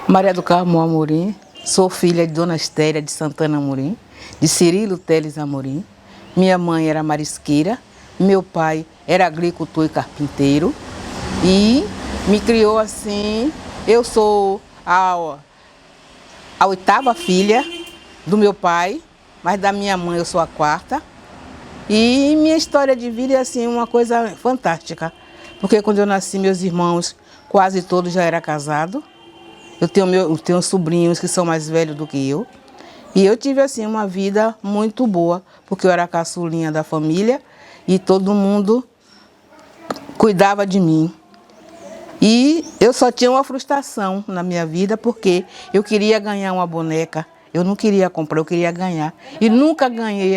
Maria do Carmo Amorim, sou filha de Dona Estéria de Santana Amorim, de Cirilo Teles Amorim. Minha mãe era marisqueira, meu pai era agricultor e carpinteiro e me criou assim. Eu sou a 8ª filha do meu pai, mas da minha mãe eu sou a 4ª. E minha história de vida é assim uma coisa fantástica, porque quando eu nasci meus irmãos quase todos já eram casados. Eu tenho sobrinhos que são mais velhos do que eu. E eu tive assim uma vida muito boa, porque eu era a caçulinha da família e todo mundo cuidava de mim. E eu só tinha uma frustração na minha vida, porque eu queria ganhar uma boneca. Eu não queria comprar, eu queria ganhar. E nunca ganhei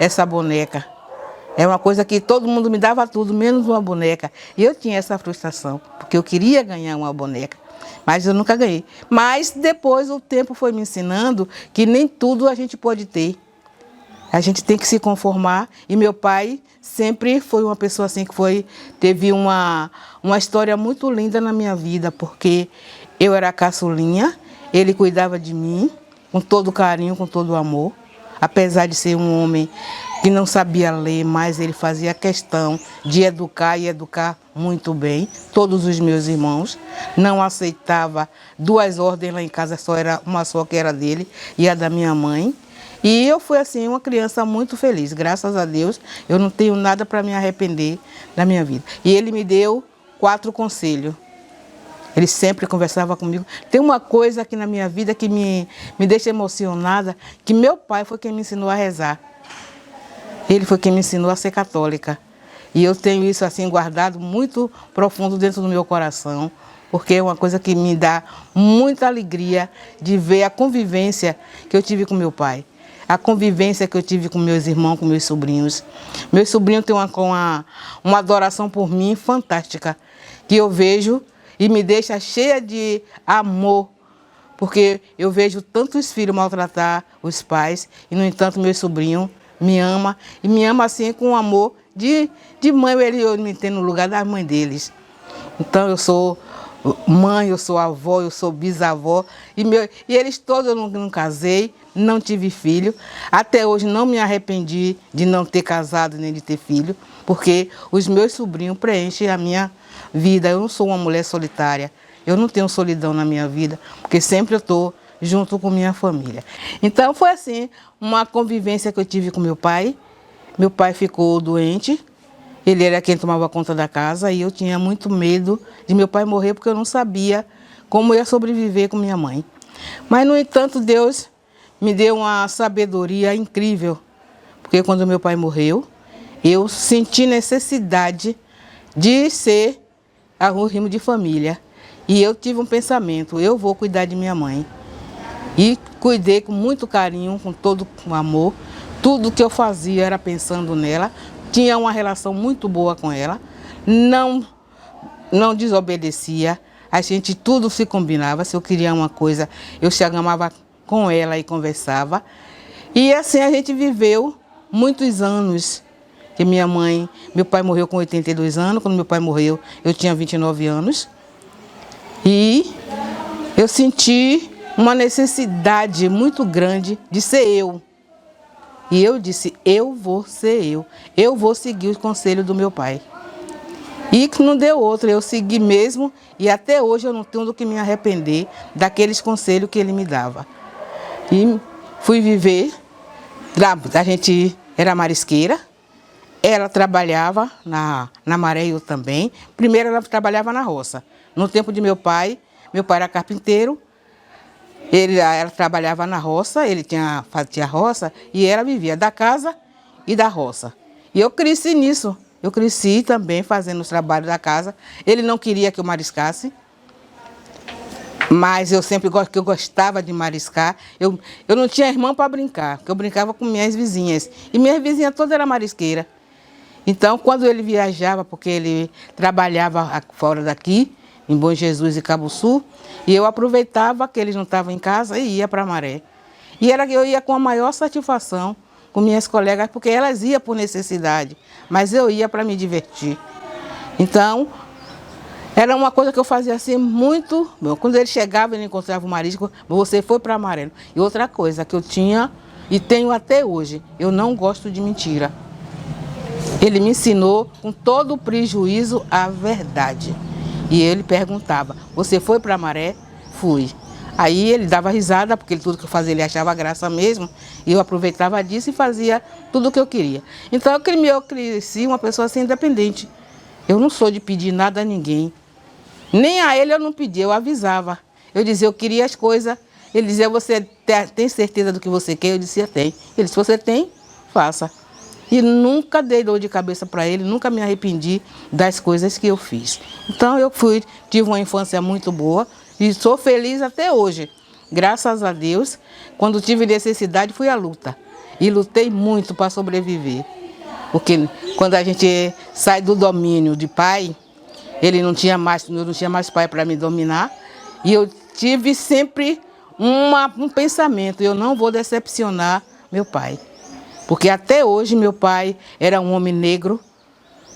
essa boneca. É uma coisa que todo mundo me dava tudo, menos uma boneca. E eu tinha essa frustração, porque eu queria ganhar uma boneca. Mas eu nunca ganhei. Mas depois o tempo foi me ensinando que nem tudo a gente pode ter. A gente tem que se conformar. E meu pai sempre foi uma pessoa assim que teve uma história muito linda na minha vida, porque eu era a caçulinha, ele cuidava de mim com todo carinho, com todo amor. Apesar de ser um homem que não sabia ler, mas ele fazia questão de educar e educar muito bem todos os meus irmãos. Não aceitava 2 ordens lá em casa, só era uma só que era dele e a da minha mãe. E eu fui assim uma criança muito feliz, graças a Deus. Eu não tenho nada para me arrepender da minha vida. E ele me deu 4 conselhos. Ele sempre conversava comigo. Tem uma coisa aqui na minha vida que me deixa emocionada, que meu pai foi quem me ensinou a rezar. Ele foi quem me ensinou a ser católica. E eu tenho isso assim guardado muito profundo dentro do meu coração, porque é uma coisa que me dá muita alegria de ver a convivência que eu tive com meu pai. A convivência que eu tive com meus irmãos, com meus sobrinhos. Meus sobrinhos têm uma adoração por mim fantástica, que eu vejo e me deixa cheia de amor, porque eu vejo tantos filhos maltratar os pais e, no entanto, meu sobrinho me ama, e me ama assim com amor de mãe, eu me entendo no lugar da mãe deles. Então eu sou mãe, eu sou avó, eu sou bisavó, e eles todos eu não casei, não tive filho. Até hoje não me arrependi de não ter casado nem de ter filho, porque os meus sobrinhos preenchem a minha vida. Eu não sou uma mulher solitária, eu não tenho solidão na minha vida, porque sempre eu estou junto com minha família. Então foi assim, uma convivência que eu tive com meu pai. Meu pai ficou doente, ele era quem tomava conta da casa e eu tinha muito medo de meu pai morrer, porque eu não sabia como eu ia sobreviver com minha mãe. Mas, no entanto, Deus me deu uma sabedoria incrível, porque quando meu pai morreu, eu senti necessidade de ser um rimo de família. E eu tive um pensamento, eu vou cuidar de minha mãe. E cuidei com muito carinho, com todo o amor. Tudo que eu fazia era pensando nela. Tinha uma relação muito boa com ela. Não desobedecia. A gente tudo se combinava. Se eu queria uma coisa, eu chamava com ela e conversava. E assim a gente viveu muitos anos. Que meu pai morreu com 82 anos. Quando meu pai morreu, eu tinha 29 anos. E eu senti uma necessidade muito grande de ser eu. E eu disse, eu vou ser eu vou seguir os conselhos do meu pai. E que não deu outra, eu segui mesmo, e até hoje eu não tenho do que me arrepender daqueles conselhos que ele me dava. E fui viver, a gente era marisqueira, ela trabalhava na maré, eu também. Primeiro ela trabalhava na roça. No tempo de meu pai era carpinteiro. Ela trabalhava na roça, ele fazia roça e ela vivia da casa e da roça. E eu cresci nisso. Eu cresci também fazendo os trabalhos da casa. Ele não queria que eu mariscasse, mas eu sempre gostava de mariscar. Eu não tinha irmã para brincar, porque eu brincava com minhas vizinhas. E minhas vizinhas todas eram marisqueiras. Então, quando ele viajava, porque ele trabalhava fora daqui, em Bom Jesus e Cabo Sul, e eu aproveitava que eles não estavam em casa e ia para Maré. E era que eu ia com a maior satisfação com minhas colegas, porque elas iam por necessidade, mas eu ia para me divertir. Então, era uma coisa que eu fazia assim muito. Quando ele chegava, ele encontrava o marisco, você foi para Amarelo. E outra coisa que eu tinha e tenho até hoje, eu não gosto de mentira. Ele me ensinou com todo o prejuízo a verdade. E ele perguntava, você foi para Maré? Fui. Aí ele dava risada, porque tudo que eu fazia ele achava graça mesmo. E eu aproveitava disso e fazia tudo o que eu queria. Então eu cresci uma pessoa assim independente. Eu não sou de pedir nada a ninguém. Nem a ele eu não pedia, eu avisava. Eu dizia, eu queria as coisas. Ele dizia, você tem certeza do que você quer? Eu dizia, tem. Ele disse, você tem? Faça. E nunca dei dor de cabeça para ele, nunca me arrependi das coisas que eu fiz. Então tive uma infância muito boa e sou feliz até hoje. Graças a Deus, quando tive necessidade, fui à luta. E lutei muito para sobreviver. Porque quando a gente sai do domínio de pai, eu não tinha mais pai para me dominar. E eu tive sempre um pensamento, eu não vou decepcionar meu pai. Porque até hoje meu pai era um homem negro,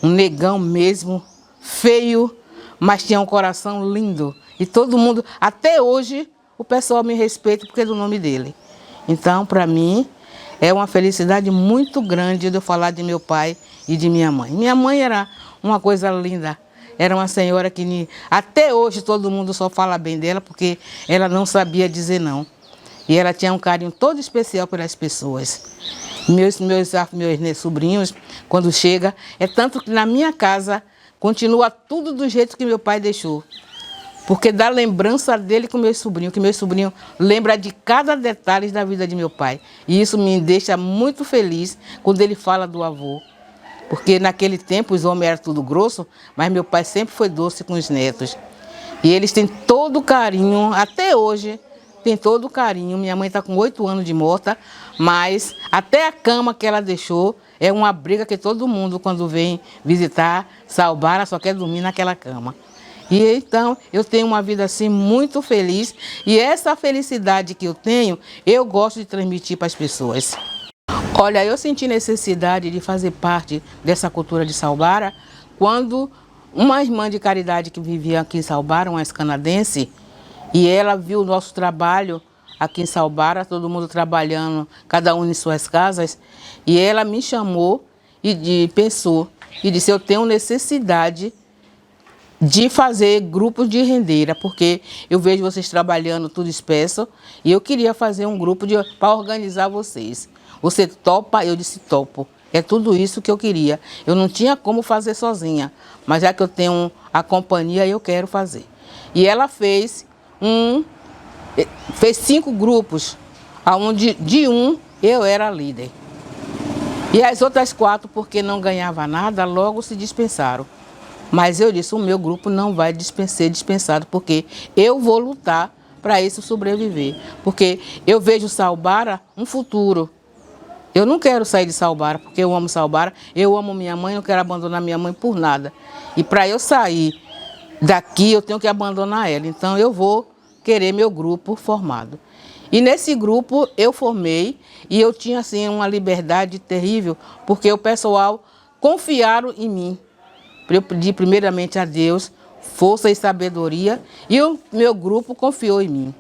um negão mesmo, feio, mas tinha um coração lindo. E todo mundo, até hoje, o pessoal me respeita porque é do nome dele. Então, para mim, é uma felicidade muito grande de eu falar de meu pai e de minha mãe. Minha mãe era uma coisa linda. Era uma senhora que até hoje todo mundo só fala bem dela porque ela não sabia dizer não. E ela tinha um carinho todo especial pelas pessoas. Meus sobrinhos, quando chega, é tanto que na minha casa continua tudo do jeito que meu pai deixou. Porque dá lembrança dele com meus sobrinhos, que meus sobrinhos lembram de cada detalhe da vida de meu pai. E isso me deixa muito feliz quando ele fala do avô. Porque naquele tempo os homens eram tudo grosso, mas meu pai sempre foi doce com os netos. E eles têm todo o carinho, até hoje, tem todo o carinho. Minha mãe está com 8 anos de morta, mas até a cama que ela deixou é uma briga que todo mundo, quando vem visitar Saubara, só quer dormir naquela cama. E então eu tenho uma vida assim muito feliz e essa felicidade que eu tenho, eu gosto de transmitir para as pessoas. Olha, eu senti necessidade de fazer parte dessa cultura de Saubara quando uma irmã de caridade que vivia aqui em Saubara, uma canadense, e ela viu o nosso trabalho aqui em Saubara, todo mundo trabalhando, cada um em suas casas, e ela me chamou e pensou e disse, eu tenho necessidade de fazer grupos de rendeira, porque eu vejo vocês trabalhando tudo espesso e eu queria fazer um grupo para organizar vocês. Você topa? Eu disse topo. É tudo isso que eu queria. Eu não tinha como fazer sozinha, mas já que eu tenho a companhia, eu quero fazer. E ela fez 5 grupos, onde de um eu era líder. E as outras 4, porque não ganhava nada, logo se dispensaram. Mas eu disse, o meu grupo não vai ser dispensado, porque eu vou lutar para isso sobreviver. Porque eu vejo Saubara um futuro. Eu não quero sair de Saubara, porque eu amo Saubara, eu amo minha mãe, não quero abandonar minha mãe por nada. E para eu sair daqui, eu tenho que abandonar ela. Então eu vou querer meu grupo formado. E nesse grupo eu formei e eu tinha assim uma liberdade terrível, porque o pessoal confiaram em mim. Eu pedi primeiramente a Deus força e sabedoria e o meu grupo confiou em mim.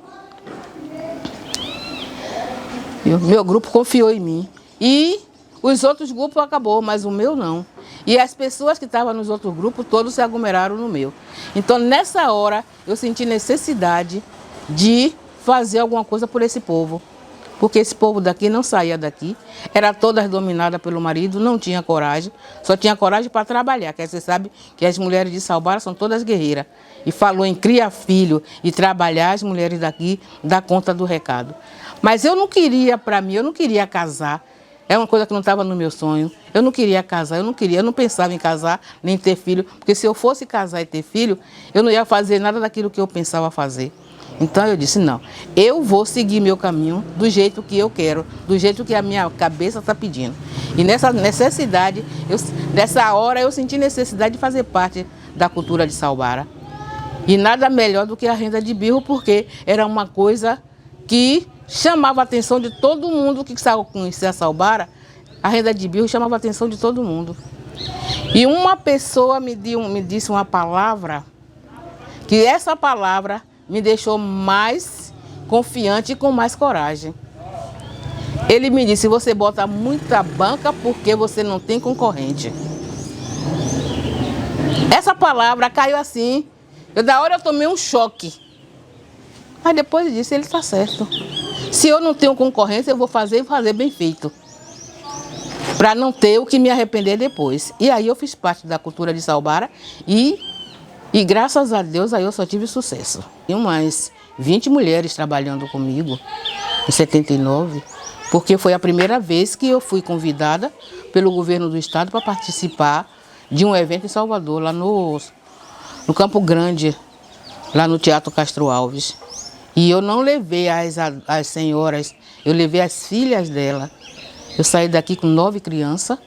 Meu grupo confiou em mim. E os outros grupos acabou, mas o meu não. E as pessoas que estavam nos outros grupos, todos se aglomeraram no meu. Então, nessa hora, eu senti necessidade de fazer alguma coisa por esse povo. Porque esse povo daqui não saía daqui, era todas dominadas pelo marido, não tinha coragem, só tinha coragem para trabalhar, porque você sabe que as mulheres de Saubara são todas guerreiras. E falou em criar filho e trabalhar, as mulheres daqui dão conta do recado. Mas eu não queria para mim, eu não queria casar, é uma coisa que não estava no meu sonho, eu não queria casar, eu não pensava em casar, nem ter filho, porque se eu fosse casar e ter filho, eu não ia fazer nada daquilo que eu pensava fazer. Então eu disse, não, eu vou seguir meu caminho do jeito que eu quero, do jeito que a minha cabeça está pedindo. E nessa necessidade, nessa hora eu senti necessidade de fazer parte da cultura de Saubara. E nada melhor do que a renda de birro, porque era uma coisa que chamava a atenção de todo mundo que conhecia Salbara. A renda de birro chamava a atenção de todo mundo. E uma pessoa me disse uma palavra, que essa palavra me deixou mais confiante e com mais coragem. Ele me disse: você bota muita banca porque você não tem concorrente. Essa palavra caiu assim, da hora eu tomei um choque. Mas depois disso ele está certo. Se eu não tenho concorrência, eu vou fazer bem feito. Para não ter o que me arrepender depois. E aí eu fiz parte da cultura de Salbara e graças a Deus aí eu só tive sucesso. Tinha umas 20 mulheres trabalhando comigo em 79, porque foi a primeira vez que eu fui convidada pelo governo do estado para participar de um evento em Salvador, lá no Campo Grande, lá no Teatro Castro Alves. E eu não levei as senhoras, eu levei as filhas dela. Eu saí daqui com 9 crianças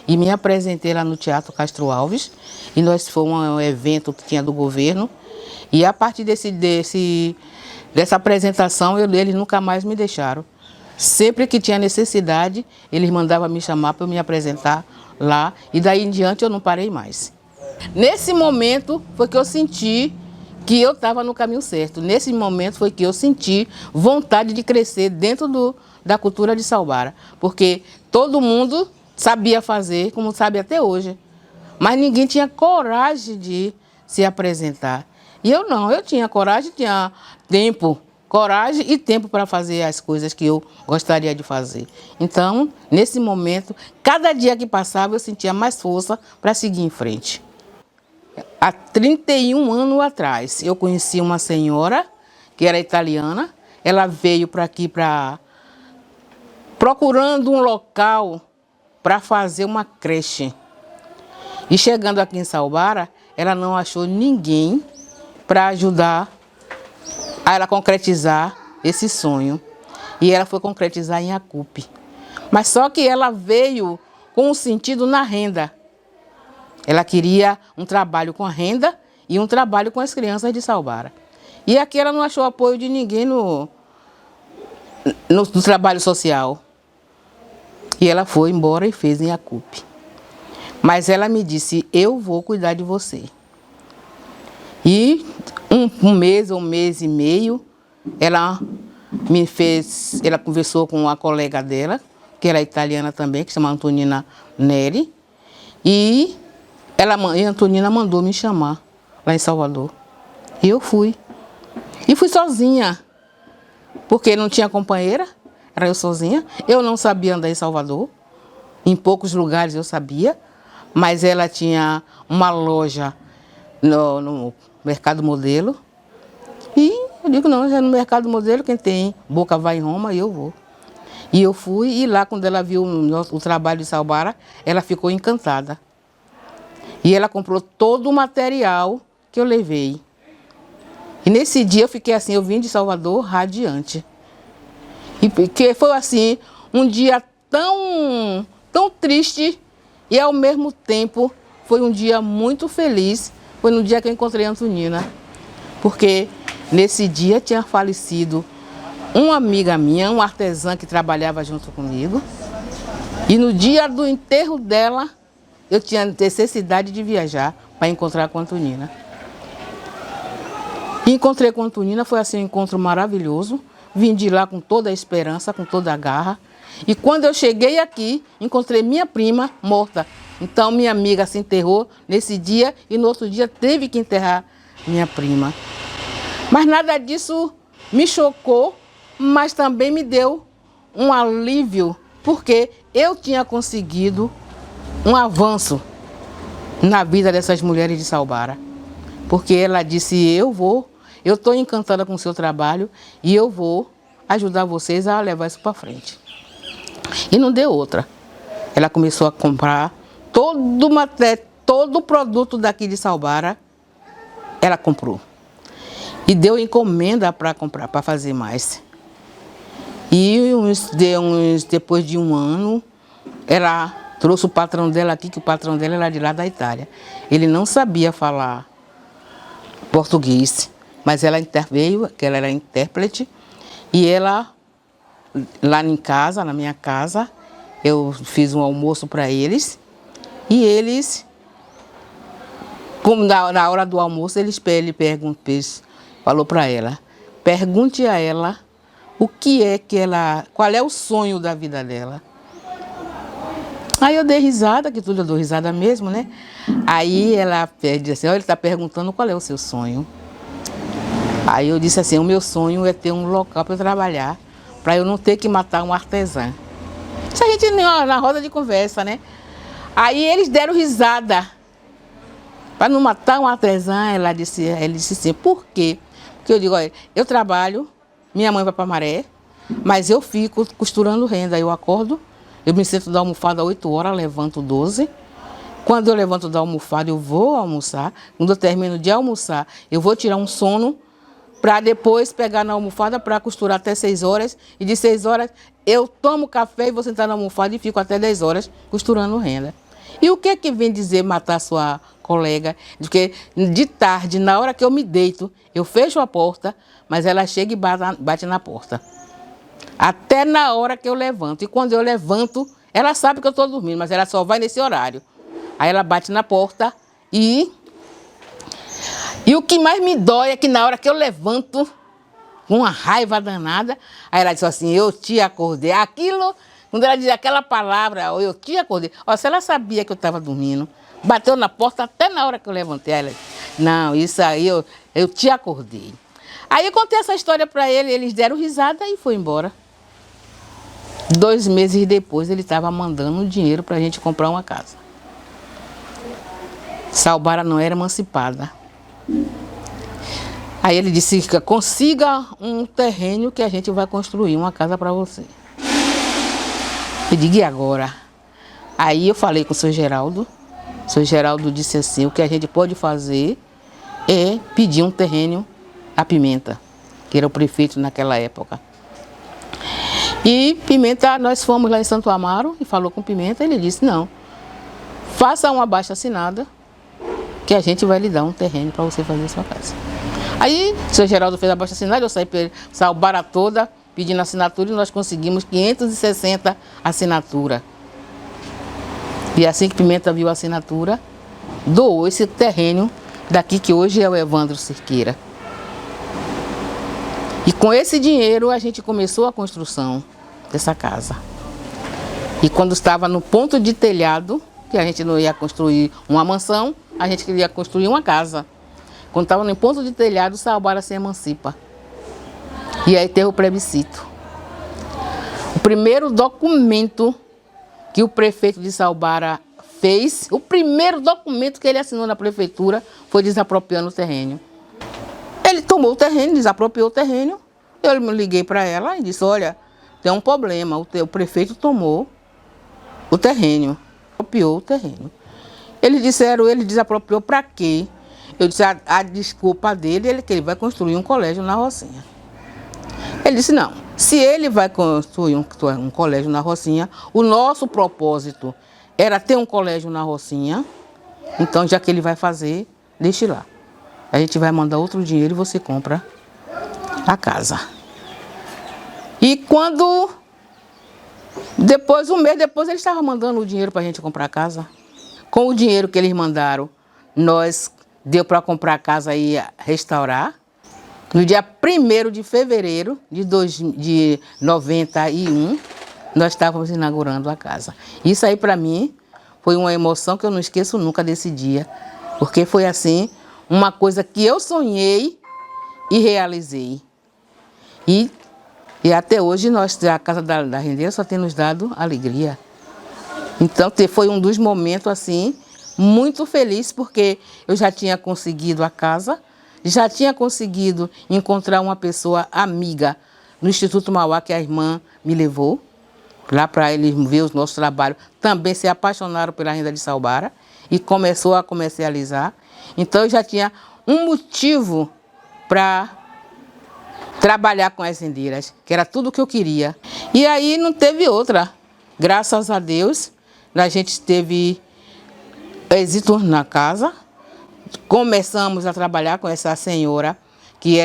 e me apresentei lá no Teatro Castro Alves. E nós fomos um evento que tinha do governo. E a partir dessa apresentação, eles nunca mais me deixaram. Sempre que tinha necessidade, eles mandavam me chamar para eu me apresentar lá. E daí em diante eu não parei mais. Nesse momento foi que eu senti que eu estava no caminho certo. Nesse momento foi que eu senti vontade de crescer dentro da cultura de Salbara. Porque todo mundo sabia fazer, como sabe até hoje. Mas ninguém tinha coragem de se apresentar. E eu não, eu tinha coragem, tinha tempo, coragem e tempo para fazer as coisas que eu gostaria de fazer. Então, nesse momento, cada dia que passava eu sentia mais força para seguir em frente. Há 31 anos atrás, eu conheci uma senhora que era italiana. Ela veio para aqui procurando um local para fazer uma creche. E chegando aqui em Salbara, ela não achou ninguém para ajudar a ela concretizar esse sonho. E ela foi concretizar em Acupe. Mas só que ela veio com um sentido na renda. Ela queria um trabalho com a renda e um trabalho com as crianças de Salbara. E aqui ela não achou apoio de ninguém no trabalho social. E ela foi embora e fez em Acupe. Mas ela me disse: eu vou cuidar de você. E um mês ou um mês e meio, ela conversou com uma colega dela, que era italiana também, que se chama Antonina Neri. E a Antonina mandou me chamar lá em Salvador. E eu fui. E fui sozinha, porque não tinha companheira, era eu sozinha. Eu não sabia andar em Salvador. Em poucos lugares eu sabia, mas ela tinha uma loja no Mercado Modelo. E eu digo: não, já no Mercado Modelo, quem tem boca vai em Roma, e eu vou. E eu fui, e lá quando ela viu o trabalho de Salbara, ela ficou encantada. E ela comprou todo o material que eu levei. E nesse dia eu fiquei assim, eu vim de Salvador radiante. E porque foi assim, um dia tão triste e ao mesmo tempo foi um dia muito feliz. Foi no dia que eu encontrei a Antonina. Porque nesse dia tinha falecido uma amiga minha, uma artesã que trabalhava junto comigo. E no dia do enterro dela, eu tinha necessidade de viajar para encontrar com a Antonina. E encontrei com a Antonina, foi assim um encontro maravilhoso. Vim de lá com toda a esperança, com toda a garra. E quando eu cheguei aqui, encontrei minha prima morta. Então minha amiga se enterrou nesse dia e no outro dia teve que enterrar minha prima. Mas nada disso me chocou, mas também me deu um alívio, porque eu tinha conseguido um avanço na vida dessas mulheres de Salbara. Porque ela disse: eu estou encantada com o seu trabalho e eu vou ajudar vocês a levar isso para frente. E não deu outra. Ela começou a comprar todo o produto daqui de Salbara, ela comprou. E deu encomenda para comprar, para fazer mais. E depois de um ano, ela trouxe o patrão dela aqui, que o patrão dela era de lá da Itália. Ele não sabia falar português. Mas ela veio, que ela era intérprete, e ela, lá em casa, na minha casa, eu fiz um almoço para eles, e eles, como na hora do almoço, ele falou para ela, pergunte a ela o que é que ela, qual é o sonho da vida dela. Aí eu dei risada, que tudo eu dou risada mesmo, né? Aí ela disse assim, olha, ele está perguntando qual é o seu sonho. Aí eu disse assim, o meu sonho é ter um local para eu trabalhar, para eu não ter que matar um artesã. Isso a gente na roda de conversa, né? Aí eles deram risada. Para não matar um artesã, ele disse assim, por quê? Porque eu digo, olha, eu trabalho, minha mãe vai para Maré, mas eu fico costurando renda, eu acordo, eu me sento da almofada 8 horas, levanto 12. Quando eu levanto da almofada, eu vou almoçar. Quando eu termino de almoçar, eu vou tirar um sono para depois pegar na almofada para costurar até 6 horas. E de 6 horas, eu tomo café e vou sentar na almofada e fico até 10 horas costurando renda. E o que é que vem dizer matar sua colega? Porque de tarde, na hora que eu me deito, eu fecho a porta, mas ela chega e bate na porta. Até na hora que eu levanto. E quando eu levanto, ela sabe que eu estou dormindo, mas ela só vai nesse horário. Aí ela bate na porta e o que mais me dói é que na hora que eu levanto, com uma raiva danada, aí ela diz assim, eu te acordei. Aquilo, quando ela diz aquela palavra, eu te acordei. Ó, se ela sabia que eu estava dormindo, bateu na porta até na hora que eu levantei. Ela disse, não, isso aí eu te acordei. Aí eu contei essa história para eles deram risada e foi embora. 2 meses depois, ele estava mandando dinheiro para a gente comprar uma casa. Saubara não era emancipada. Aí ele disse, consiga um terreno que a gente vai construir uma casa para você. Eu digo, e agora? Aí eu falei com o seu Geraldo. O seu Geraldo disse assim, o que a gente pode fazer é pedir um terreno a Pimenta, que era o prefeito naquela época. E Pimenta, nós fomos lá em Santo Amaro e falou com Pimenta, ele disse, não, faça uma abaixo-assinada que a gente vai lhe dar um terreno para você fazer a sua casa. Aí o seu Geraldo fez a abaixo-assinada, eu saí para Saubara toda pedindo assinatura e nós conseguimos 560 assinaturas. E assim que Pimenta viu a assinatura, doou esse terreno daqui que hoje é o Evandro Cerqueira. E com esse dinheiro a gente começou a construção dessa casa. E quando estava no ponto de telhado, que a gente não ia construir uma mansão, a gente queria construir uma casa. Quando estava no ponto de telhado, Saubara se emancipa. E aí teve o plebiscito. O primeiro documento que o prefeito de Saubara fez, o primeiro documento que ele assinou na prefeitura foi desapropriando o terreno. Ele tomou o terreno, desapropriou o terreno. Eu me liguei para ela e disse, olha, tem um problema, o prefeito tomou o terreno, desapropriou o terreno. Eles disseram, ele desapropriou para quê? Eu disse, a desculpa dele é que ele vai construir um colégio na Rocinha. Ele disse, não, se ele vai construir um colégio na Rocinha, o nosso propósito era ter um colégio na Rocinha, então já que ele vai fazer, deixe lá. A gente vai mandar outro dinheiro e você compra a casa. E quando, um mês depois, eles estavam mandando o dinheiro para a gente comprar a casa. Com o dinheiro que eles mandaram, deu para comprar a casa e restaurar. No dia 1º de fevereiro de 91, nós estávamos inaugurando a casa. Isso aí, para mim, foi uma emoção que eu não esqueço nunca desse dia. Porque foi assim, uma coisa que eu sonhei e realizei. E até hoje, a Casa da Rendeira só tem nos dado alegria. Então, foi um dos momentos, assim, muito feliz, porque eu já tinha conseguido a casa, já tinha conseguido encontrar uma pessoa amiga no Instituto Mauá, que a irmã me levou, lá para eles ver os nossos trabalhos. Também se apaixonaram pela renda de Saubara e começou a comercializar. Então, eu já tinha um motivo para trabalhar com as rendeiras, que era tudo o que eu queria. E aí não teve outra. Graças a Deus, a gente teve êxito na casa. Começamos a trabalhar com essa senhora, que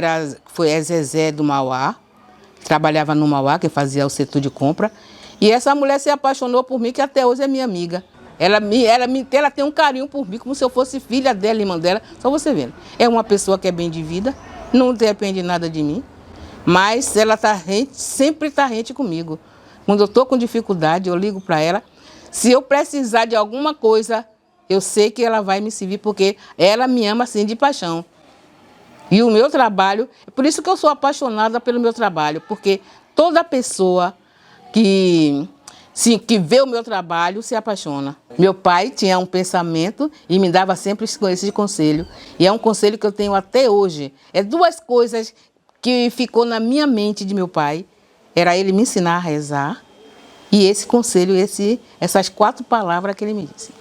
foi a Zezé do Mauá, trabalhava no Mauá, que fazia o setor de compra. E essa mulher se apaixonou por mim, que até hoje é minha amiga. Ela tem um carinho por mim, como se eu fosse filha dela, irmã dela, só você vendo. É uma pessoa que é bem de vida, não depende nada de mim, mas ela sempre está rente comigo. Quando eu estou com dificuldade, eu ligo para ela. Se eu precisar de alguma coisa, eu sei que ela vai me servir, porque ela me ama assim de paixão. E o meu trabalho, é por isso que eu sou apaixonada pelo meu trabalho, porque toda pessoa que vê o meu trabalho se apaixona. Meu pai tinha um pensamento e me dava sempre esse conselho. E é um conselho que eu tenho até hoje. É duas coisas que ficou na minha mente de meu pai. Era ele me ensinar a rezar e esse conselho, essas 4 palavras que ele me disse.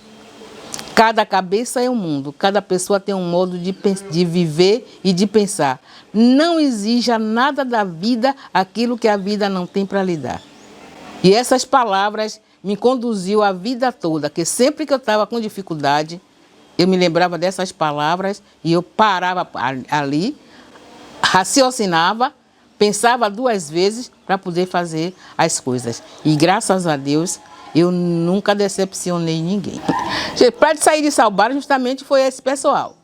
Cada cabeça é um mundo, cada pessoa tem um modo de viver e de pensar. Não exija nada da vida aquilo que a vida não tem para lhe dar. E essas palavras me conduziu a vida toda, que sempre que eu estava com dificuldade, eu me lembrava dessas palavras e eu parava ali, raciocinava, pensava 2 vezes para poder fazer as coisas. E graças a Deus, eu nunca decepcionei ninguém. Para sair de Salbara, justamente foi esse pessoal.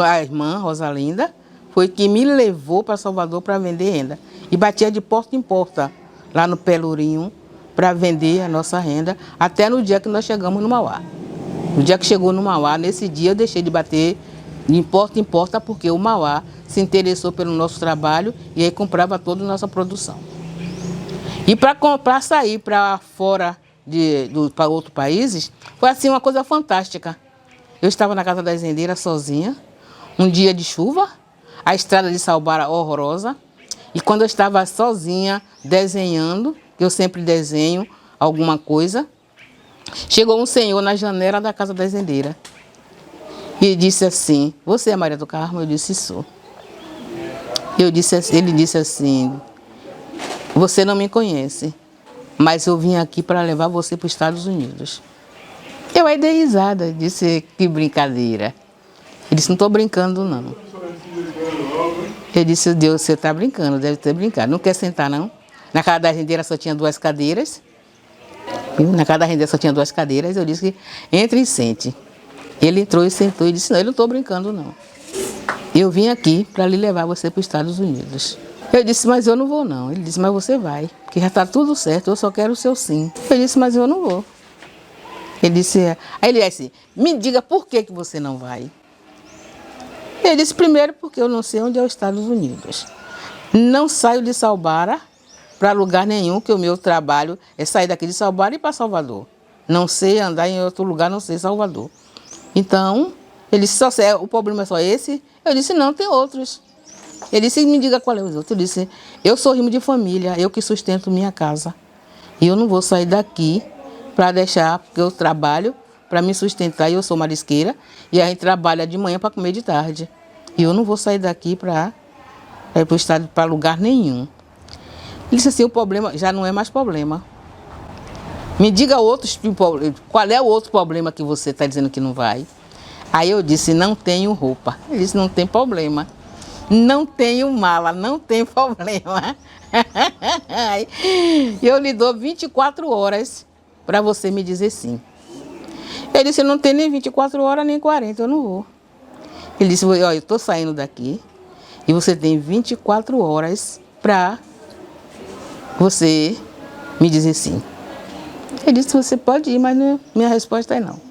A irmã Rosalinda foi que me levou para Salvador para vender renda. E batia de porta em porta, lá no Pelourinho, para vender a nossa renda, até no dia que nós chegamos no Mauá. No dia que chegou no Mauá, nesse dia eu deixei de bater de porta em porta, porque o Mauá se interessou pelo nosso trabalho e aí comprava toda a nossa produção. E para sair para fora, para outros países, foi assim uma coisa fantástica. Eu estava na casa das rendeiras sozinha, um dia de chuva, a estrada de Salbara horrorosa, e quando eu estava sozinha desenhando, eu sempre desenho alguma coisa, chegou um senhor na janela da casa das rendeiras e disse assim: "Você é Maria do Carmo?" Eu disse: "Sou." Ele disse assim: "Você não me conhece, mas eu vim aqui para levar você para os Estados Unidos." Eu aí dei risada, disse: "Que brincadeira." Ele disse: "Não estou brincando, não." Eu disse: "Deus, você está brincando, deve ter brincado. Não quer sentar, não?" Na casa da rendeira só tinha 2 cadeiras. Na casa da rendeira só tinha 2 cadeiras. Eu disse: "Entre e sente." Ele entrou e sentou e disse: "Não, eu não estou brincando, não. Eu vim aqui para lhe levar você para os Estados Unidos." Eu disse: "Mas eu não vou, não." Ele disse: "Mas você vai, porque já está tudo certo, eu só quero o seu sim." Eu disse: "Mas eu não vou." Ele disse: Aí ele disse: "Me diga por que você não vai." Ele disse: "Primeiro, porque eu não sei onde é os Estados Unidos. Não saio de Salbara para lugar nenhum, que o meu trabalho é sair daqui de Salbara e ir para Salvador. Não sei andar em outro lugar, não sei Salvador. Então," ele disse: "O problema é só esse?" Eu disse: "Não, tem outros." Ele disse: "Me diga qual é os outros." Eu disse: "Eu sou rimo de família, eu que sustento minha casa. E eu não vou sair daqui para deixar, porque eu trabalho para me sustentar, e eu sou marisqueira, e a gente trabalha de manhã para comer de tarde. E eu não vou sair daqui para ir para o estado, para lugar nenhum." Ele disse assim: "O problema já não é mais problema. Me diga qual é o outro problema que você está dizendo que não vai?" Aí eu disse: "Não tenho roupa." Ele disse: "Não tem problema. Não tenho mala, não tem problema." Eu lhe dou 24 horas para você me dizer sim. Ele disse: "Eu não tenho nem 24 horas, nem 40, eu não vou." Ele disse: "Olha, eu estou saindo daqui e você tem 24 horas para você me dizer sim." Ele disse: "Você pode ir, mas minha resposta é não."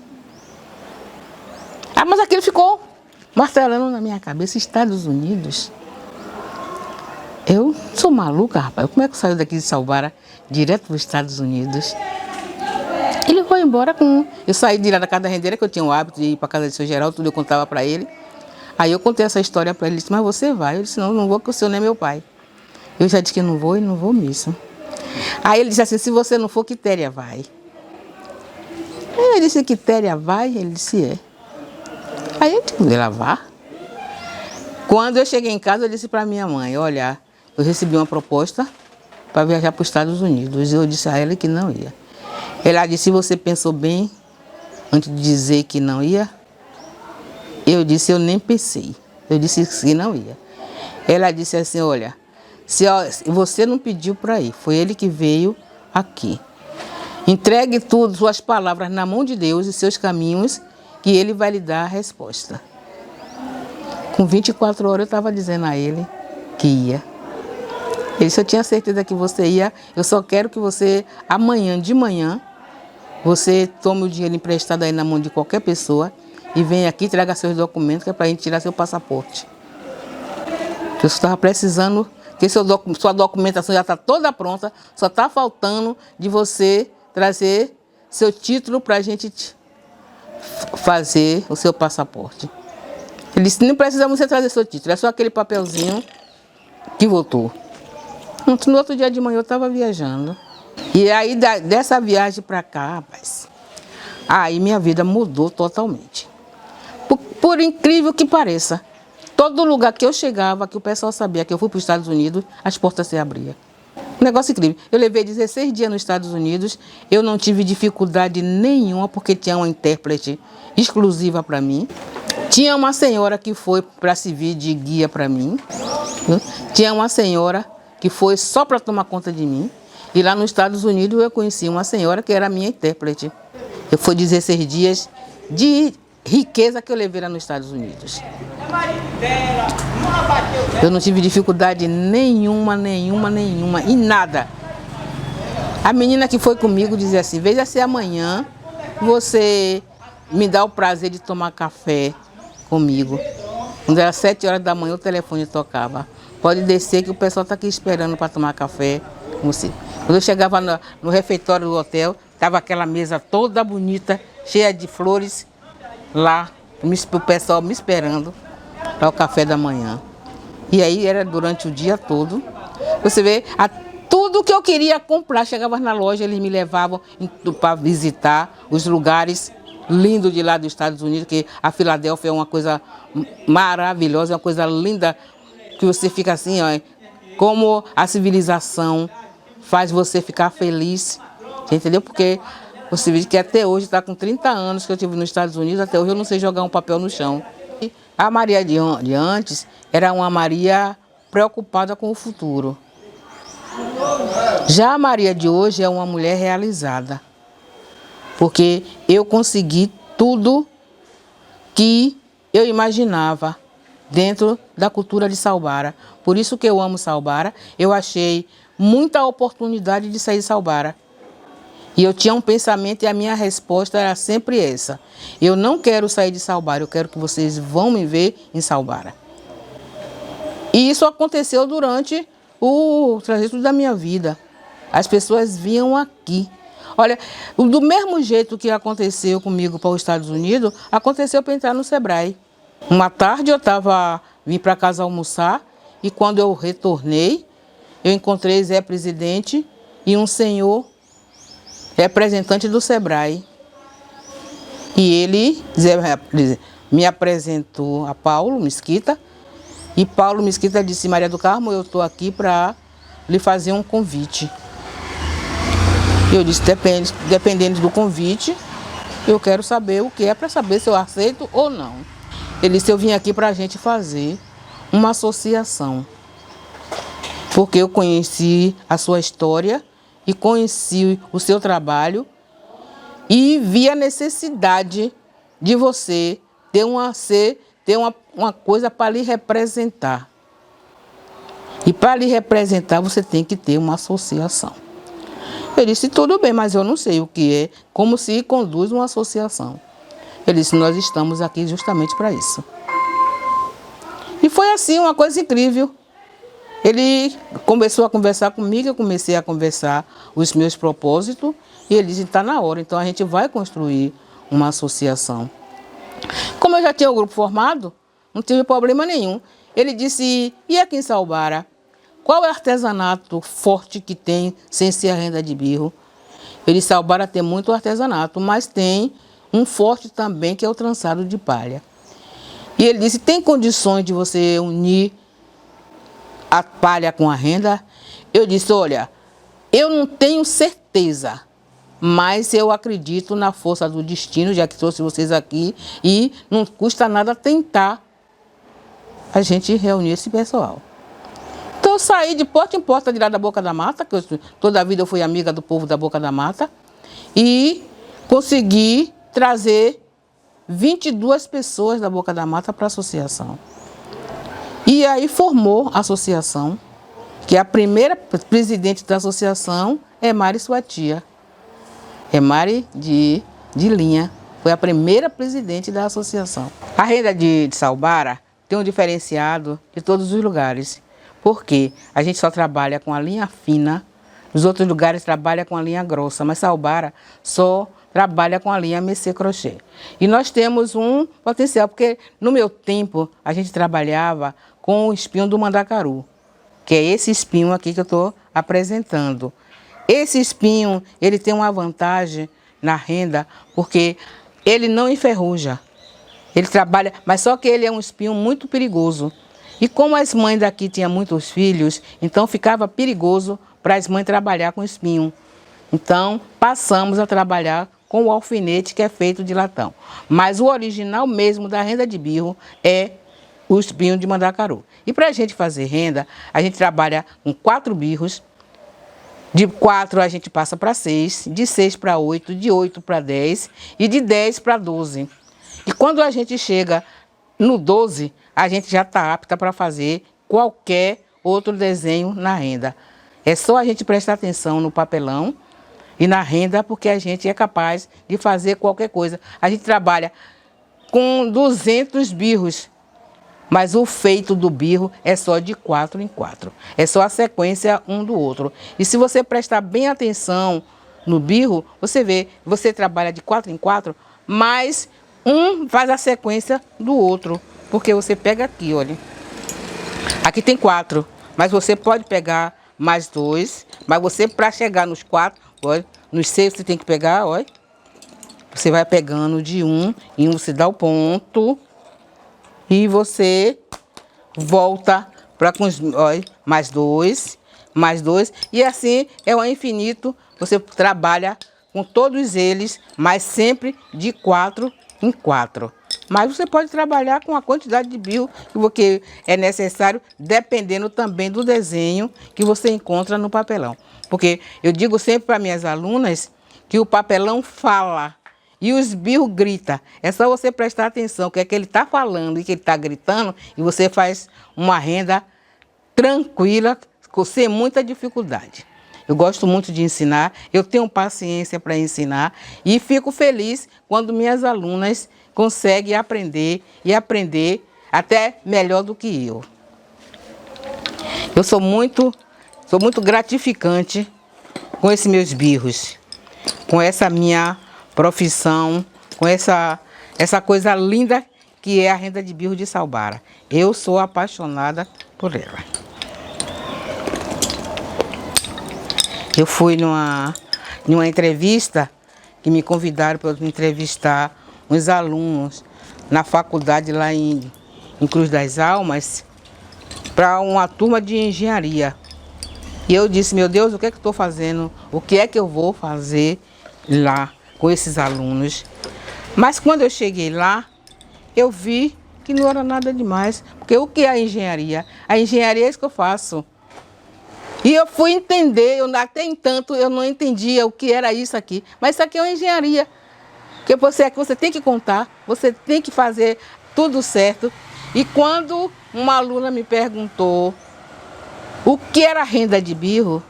Mas aquilo ficou martelando na minha cabeça. Estados Unidos? Eu sou maluca, rapaz. Como é que eu saio daqui de Salbara direto para os Estados Unidos? Ele foi embora com... Eu saí de lá da casa da rendeira, que eu tinha o hábito de ir para a casa de seu Geraldo, tudo eu contava para ele. Aí eu contei essa história para ele. Ele disse: "Mas você vai?" Eu disse: "Não, não vou, porque o senhor não é meu pai." Eu já disse que não vou e não vou mesmo. Aí ele disse assim: "Se você não for, Quitéria vai." Eu disse: "Quitéria vai?" Ele disse: "É." Aí eu tive que lavar. Quando eu cheguei em casa, eu disse para minha mãe: "Olha, eu recebi uma proposta para viajar para os Estados Unidos." Eu disse a ela que não ia. Ela disse: "Você pensou bem antes de dizer que não ia?" Eu disse, eu nem pensei. Eu disse que não ia. Ela disse assim, olha, se você não pediu para ir, foi ele que veio aqui. Entregue tudo, suas palavras na mão de Deus e seus caminhos, que ele vai lhe dar a resposta. Com 24 horas eu estava dizendo a ele que ia. Ele disse, eu tinha certeza que você ia, eu só quero que você, amanhã de manhã, você tome o dinheiro emprestado aí na mão de qualquer pessoa e venha aqui e traga seus documentos, que é para a gente tirar seu passaporte. Eu estava precisando, que sua documentação já está toda pronta, só está faltando de você trazer seu título para a gente fazer o seu passaporte. Ele disse, não precisa você trazer seu título, é só aquele papelzinho que voltou. No outro dia de manhã eu estava viajando. E aí dessa viagem para cá, rapaz, aí minha vida mudou totalmente. Por incrível que pareça, todo lugar que eu chegava, que o pessoal sabia que eu fui para os Estados Unidos, as portas se abriam. Um negócio incrível. Eu levei 16 dias nos Estados Unidos, eu não tive dificuldade nenhuma, porque tinha uma intérprete exclusiva para mim. Tinha uma senhora que foi para servir de guia para mim. Tinha uma senhora que foi só para tomar conta de mim. E lá nos Estados Unidos eu conheci uma senhora que era minha intérprete. Eu fui 16 dias de riqueza que eu levei lá nos Estados Unidos. Eu não tive dificuldade nenhuma, em nada. A menina que foi comigo dizia assim, veja se amanhã você me dá o prazer de tomar café comigo. Quando era 7 horas da manhã o telefone tocava. Pode descer que o pessoal está aqui esperando para tomar café com você. Quando eu chegava no refeitório do hotel, estava aquela mesa toda bonita, cheia de flores, lá, o pessoal me esperando para o café da manhã. E aí era durante o dia todo. Você vê, tudo que eu queria comprar, chegava na loja, eles me levavam para visitar os lugares lindos de lá dos Estados Unidos, que a Filadélfia é uma coisa maravilhosa, é uma coisa linda, que você fica assim, ó, como a civilização faz você ficar feliz, entendeu? Porque você vê que até hoje, está com 30 anos que eu estive nos Estados Unidos, até hoje eu não sei jogar um papel no chão. A Maria de antes era uma Maria preocupada com o futuro. Já a Maria de hoje é uma mulher realizada, porque eu consegui tudo que eu imaginava dentro da cultura de Salbara. Por isso que eu amo Salbara. Eu achei muita oportunidade de sair de Salbara. E eu tinha um pensamento e a minha resposta era sempre essa. Eu não quero sair de Salbara, eu quero que vocês vão me ver em Salbara. E isso aconteceu durante o trajeto da minha vida. As pessoas vinham aqui. Olha, do mesmo jeito que aconteceu comigo para os Estados Unidos, aconteceu para entrar no Sebrae. Uma tarde vim para casa almoçar e quando eu retornei, eu encontrei Zé Presidente e um senhor representante do Sebrae. E ele me apresentou a Paulo Mesquita. E Paulo Mesquita disse, Maria do Carmo, eu estou aqui para lhe fazer um convite. Eu disse, dependendo do convite, eu quero saber o que é para saber se eu aceito ou não. Ele disse, eu vim aqui para a gente fazer uma associação. Porque eu conheci a sua história e conheci o seu trabalho e vi a necessidade de você ter uma coisa para lhe representar. E para lhe representar, você tem que ter uma associação. Eu disse, tudo bem, mas eu não sei o que é, como se conduz uma associação. Ele disse, nós estamos aqui justamente para isso. E foi assim, uma coisa incrível. Ele começou a conversar comigo, eu comecei a conversar os meus propósitos, e ele disse, está na hora, então a gente vai construir uma associação. Como eu já tinha o grupo formado, não tive problema nenhum. Ele disse, e aqui em Salbara, qual é o artesanato forte que tem sem ser a renda de birro? Eu disse, Salbara tem muito artesanato, mas tem um forte também, que é o trançado de palha. E ele disse, tem condições de você unir a palha com a renda? Eu disse, olha, eu não tenho certeza, mas eu acredito na força do destino, já que trouxe vocês aqui, e não custa nada tentar a gente reunir esse pessoal. Então eu saí de porta em porta de lá da Boca da Mata, que toda a vida eu fui amiga do povo da Boca da Mata, e consegui trazer 22 pessoas da Boca da Mata para a associação. E aí formou a associação, que a primeira presidente da associação é Mari, sua tia. É Mari de Linha, foi a primeira presidente da associação. A renda de Saubara tem um diferenciado de todos os lugares, porque a gente só trabalha com a linha fina, os outros lugares trabalham com a linha grossa, mas Saubara só trabalha com a linha Messê Crochê. E nós temos um potencial, porque no meu tempo a gente trabalhava com o espinho do mandacaru, que é esse espinho aqui que eu estou apresentando. Esse espinho, ele tem uma vantagem na renda, porque ele não enferruja. Ele trabalha, mas só que ele é um espinho muito perigoso. E como as mães daqui tinham muitos filhos, então ficava perigoso para as mães trabalhar com espinho. Então, passamos a trabalhar com o alfinete, que é feito de latão. Mas o original mesmo da renda de birro é o espinho de mandacaru. E para a gente fazer renda, a gente trabalha com 4 birros. De 4 a gente passa para 6, de 6 para 8, de 8 para 10 e de 10 para 12. E quando a gente chega no 12, a gente já está apta para fazer qualquer outro desenho na renda. É só a gente prestar atenção no papelão e na renda, porque a gente é capaz de fazer qualquer coisa. A gente trabalha com 200 birros, mas o feito do birro é só de 4 em 4. É só a sequência um do outro. E se você prestar bem atenção no birro, você vê, você trabalha de 4 em 4, mas um faz a sequência do outro. Porque você pega aqui, olha. Aqui tem 4, mas você pode pegar mais 2, mas você, para chegar nos 4, olha, nos 6 você tem que pegar, olha. Você vai pegando de um, e você dá o ponto, e você volta para mais 2, mais 2, e assim é o infinito. Você trabalha com todos eles, mas sempre de 4 em 4. Mas você pode trabalhar com a quantidade de birro que é necessário, dependendo também do desenho que você encontra no papelão. Porque eu digo sempre para minhas alunas que o papelão fala e os birros gritam. É só você prestar atenção que é que ele está falando e que ele está gritando, e você faz uma renda tranquila, sem muita dificuldade. Eu gosto muito de ensinar, eu tenho paciência para ensinar e fico feliz quando minhas alunas conseguem aprender e aprender até melhor do que eu. Eu sou muito gratificante com esses meus birros, com essa minha profissão, com essa coisa linda que é a renda de birro de Saubara. Eu sou apaixonada por ela. Eu fui numa entrevista que me convidaram para entrevistar uns alunos na faculdade lá em Cruz das Almas, para uma turma de engenharia. E eu disse, meu Deus, o que é que eu estou fazendo? O que é que eu vou fazer lá com esses alunos? Mas quando eu cheguei lá, eu vi que não era nada demais. Porque o que é a engenharia? A engenharia é isso que eu faço. E eu fui entender, até entanto eu não entendia o que era isso aqui. Mas isso aqui é uma engenharia. Porque você tem que contar, você tem que fazer tudo certo. E quando uma aluna me perguntou o que era renda de birro,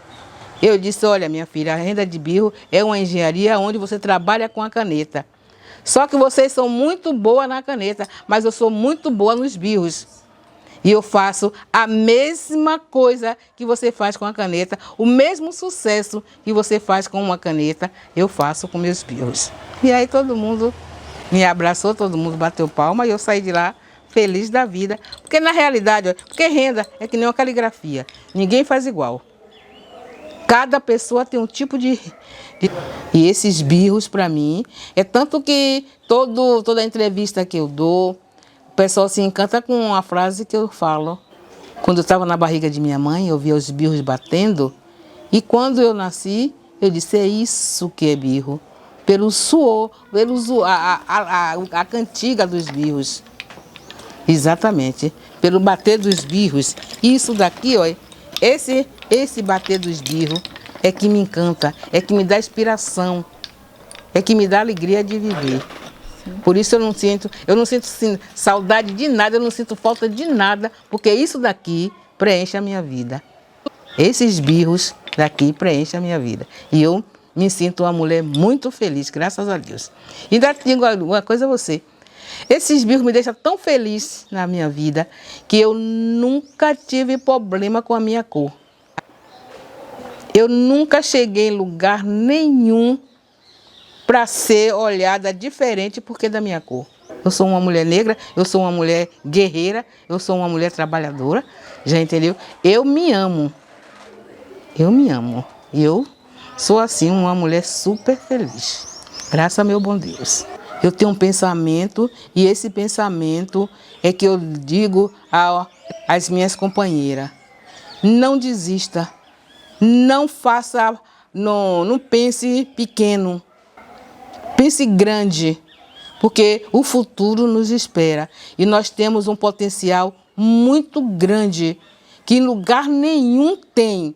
eu disse, olha minha filha, a renda de birro é uma engenharia onde você trabalha com a caneta. Só que vocês são muito boas na caneta, mas eu sou muito boa nos birros. E eu faço a mesma coisa que você faz com a caneta, o mesmo sucesso que você faz com uma caneta, eu faço com meus birros. E aí todo mundo me abraçou, todo mundo bateu palma e eu saí de lá feliz da vida. Porque na realidade, porque renda é que nem uma caligrafia, ninguém faz igual. Cada pessoa tem um tipo de... E esses birros para mim, é tanto que toda entrevista que eu dou, o pessoal se encanta com a frase que eu falo. Quando eu estava na barriga de minha mãe, eu via os birros batendo. E quando eu nasci, Eu disse, é isso que é birro. Pelo suor, a cantiga dos birros. Exatamente, pelo bater dos birros. Isso daqui, ó, esse bater dos birros é que me encanta, é que me dá inspiração, é que me dá alegria de viver. Por isso eu não sinto assim, saudade de nada, eu não sinto falta de nada, porque isso daqui preenche a minha vida. Esses birros daqui preenchem a minha vida. E eu me sinto uma mulher muito feliz, graças a Deus. E ainda digo uma coisa a você. Esses birros me deixam tão feliz na minha vida que eu nunca tive problema com a minha cor. Eu nunca cheguei em lugar nenhum para ser olhada diferente porque da minha cor. Eu sou uma mulher negra, eu sou uma mulher guerreira, eu sou uma mulher trabalhadora, já entendeu? Eu me amo. Eu me amo. Eu sou assim uma mulher super feliz. Graças a meu bom Deus. Eu tenho um pensamento e esse pensamento é que eu digo às minhas companheiras. Não desista. Não faça, não pense pequeno. Pense grande. Porque o futuro nos espera. E nós temos um potencial muito grande que em lugar nenhum tem.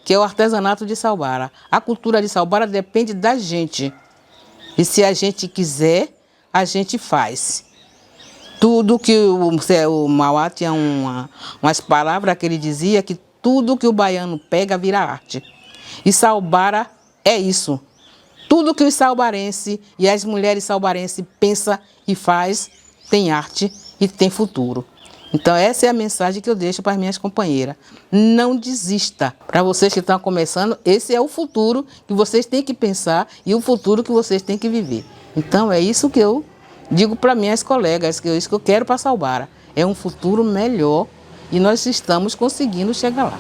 Que é o artesanato de Salbara. A cultura de Salbara depende da gente. E se a gente quiser, a gente faz. Tudo que o Mauá tinha umas palavras que ele dizia que tudo que o baiano pega vira arte. E Salbara é isso. Tudo que os salbarenses e as mulheres salbarenses pensam e faz tem arte e tem futuro. Então essa é a mensagem que eu deixo para as minhas companheiras. Não desista. Para vocês que estão começando, esse é o futuro que vocês têm que pensar e o futuro que vocês têm que viver. Então é isso que eu digo para minhas colegas, que é isso que eu quero para Salbara. É um futuro melhor e nós estamos conseguindo chegar lá.